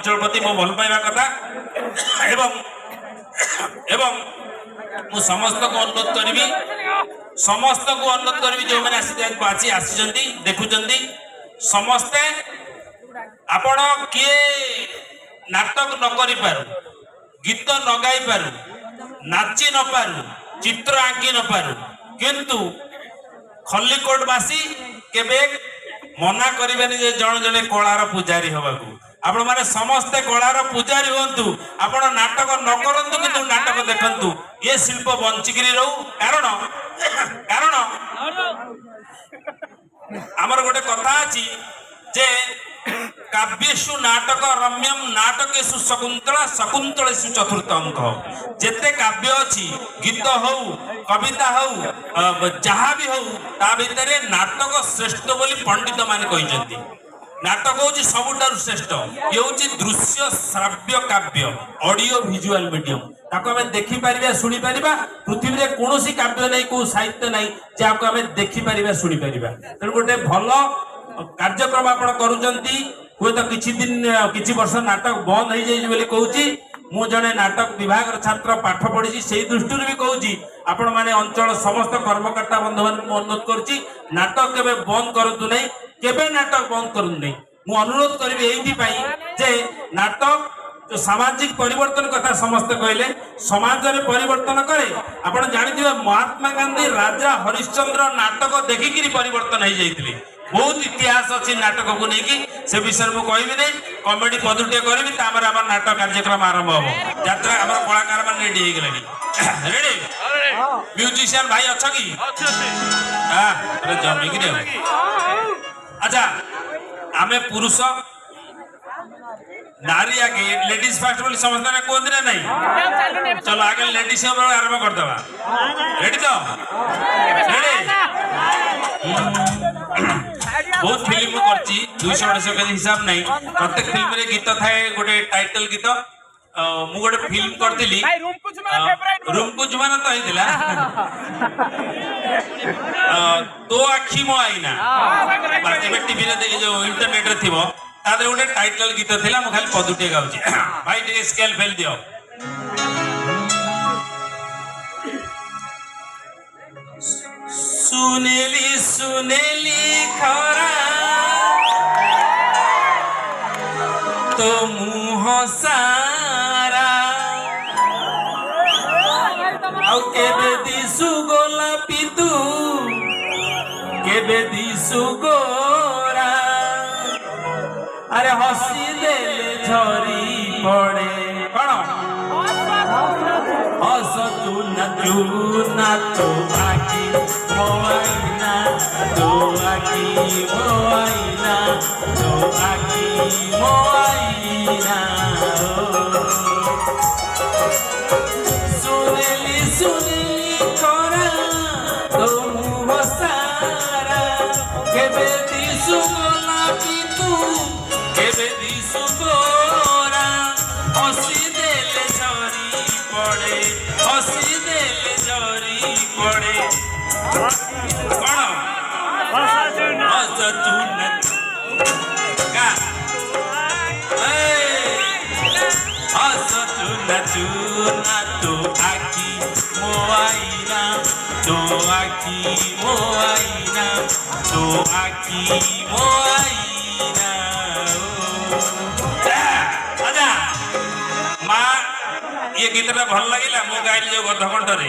अंचल प्रति मो भल पाइबा कथा एवं मु समस्त को अनुरोध करी समस्त को अनुरोध करी जो मैंने आसी देखुंट समस्ते आपण किए नाटक न करि पारु गीत न गाई पारु नाची न पारु चित्र आंकी न पारु किंतु खल्लीकोटवासी केबे मना करिबेनी जे जण जणे कलार पूजारी होबाकू आपण माने समस्त कलार पूजारी होंतु आपण नाटक न करंतु किंतु नाटक देखंतु ये शिल्प बंचिगिरी रहू कारण कारण हमर गोटे कथा अछि जे काव्येषु नाटक रम्यम नाटकेषु शकुंतला शकुंतलेषु चतुर्थ अंक जेते काव्य अछि गीत हो कविता हो जहाँ भी हो ता भितरे नाटक श्रेष्ठ बोली पंडित माने कहिसेंती नाटक हूँ सबुठार श्रेष्ठ ये हूँ दृश्य श्राव्य काव्य ऑडियो विजुअल मीडियम ताको आमे देखि परिबा सुनि परिबा पृथ्वी रे कोनोसी काव्य नै को साहित्य नै जाको आमे देखि परिबा सुनि परिबा त गोटे भलो कार्यक्रम आपण करूचंती हुए तो किछि दिन किछि वर्ष नाटक बंद हो जाई बोली कहूची मु जने नाटक विभाग छात्र पाठ पढ़ी से दृष्टि भी कहूची आपण माने अंचल समस्त कर्मकर्ता बंधु मान अनुरोध करूची नाटक केबे बंद करतु नै केबे नाटक बंद करतु नै मु अनुरोध करबी एइथि पई जे नाटक जो सामाजिक परिवर्तन कथा समस्त कहले समाज रे परिवर्तन करे आपण जानिथिबे महात्मा गांधी राजा हरिश्चंद्र नाटक देखिकिरी परिवर्तन हो जाइथिले बहुत इतिहास अच्छी नाटक को लेकिन से विषय में कहबी नहीं कमेडी पदुटे करी तापर आम नाटक कार्यक्रम आरंभ हम यात्रा आम कलाकार मान रेडी हो गले रेडी म्यूजिशियन भाई अच्छा कि जमिक अच्छा आमे पुरुष नारी आगे लेडीज फास्ट बोली समझते ना कहते ना नहीं चलो आगे लेडीज आरंभ कर दबा रेडी तो बहुत फिल्म करची 200 के हिसाब नहीं प्रत्येक फिल्म रे गीत थाए गोटे टाइटल गीत मु गोटे फिल्म करथिली रूम को जुमाना तो आइदिला तो आखी मो आईना बाकी टीवी रे देखि जो इंटरनेट रे थिबो तादरे गोटे टाइटल गीत थिला मु खाली पदुटे गाउची भाई टे स्केल फेल दियो सुनेली सुनेली खरा तो मुह सारा आउ केबे दिसु गोलापी तू केबे दिसु गोरा अरे हसी देले झरी पड़े कौन हस तू ना तो आखी मोआईना तो आखी मोआईना तो आखी मोआईना सुनेली सुनेली करा तो मुह सारा केबे दिसु गोलापी तू केबे दिसु गोरा हसी देले झरी पड़े हसी देले झरी पड़े कौन हस चूना तो आखी मोआईना तो आखी मोआईना तो आखी मोआईना माँ ये गीतटा भल लगिला मो गाइली जो गधकंठ रे